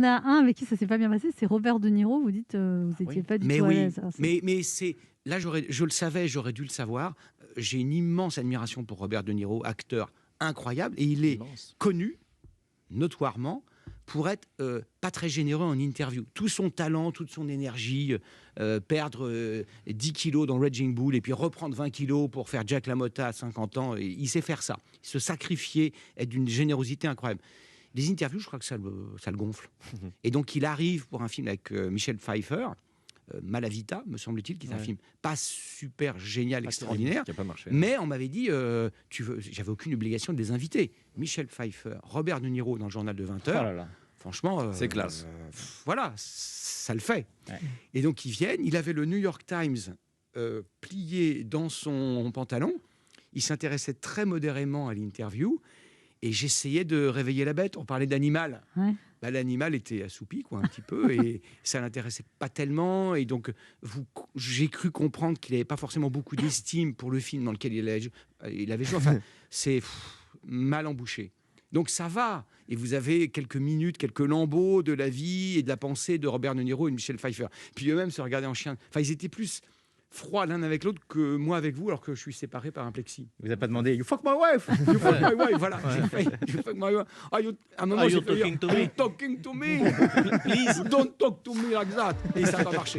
Il y en a un avec qui ça s'est pas bien passé, c'est Robert De Niro. Vous dites, vous n'étiez Oui. pas du Mais tout à oui, l'aise. Alors, mais c'est là, je le savais, j'aurais dû le savoir. J'ai une immense admiration pour Robert De Niro, acteur incroyable, et il est Immense. connu, notoirement, pour être pas très généreux en interview. Tout son talent, toute son énergie, perdre 10 kilos dans Raging Bull et puis reprendre 20 kilos pour faire Jack LaMotta à 50 ans, et il sait faire ça. Se sacrifier, être d'une générosité incroyable. Les interviews, je crois que ça le gonfle. Et donc, il arrive pour un film avec Michel Pfeiffer, Malavita, me semble-t-il, qui est un film pas super génial, extraordinaire. Qui n'a pas marché. Mais on m'avait dit, j'avais aucune obligation de les inviter. Michel Pfeiffer, Robert De Niro dans le journal de 20 Oh heures. là là. Franchement, C'est classe. Voilà, ça le fait. Ouais. Et donc ils viennent. Il avait le New York Times plié dans son pantalon. Il s'intéressait très modérément à l'interview. Et j'essayais de réveiller la bête. On parlait d'animal. Ouais. Bah, l'animal était assoupi, quoi, un petit peu, et ça l'intéressait pas tellement. Et donc, j'ai cru comprendre qu'il n'avait pas forcément beaucoup d'estime pour le film dans lequel il avait joué. Enfin, c'est mal embouché. Donc ça va. Et vous avez quelques minutes, quelques lambeaux de la vie et de la pensée de Robert De Niro et de Michel Pfeiffer. Puis eux-mêmes se regardaient en chien. Enfin, ils étaient plus froids l'un avec l'autre que moi avec vous, alors que je suis séparé par un plexi. Vous n'avez pas demandé You fuck my wife. You fuck my wife, voilà. J'ai fait, you fuck my wife. À un moment, Are j'ai you fait dire, talking to Are me? you talking to me? Please don't talk to me like that. Et ça n'a pas marché.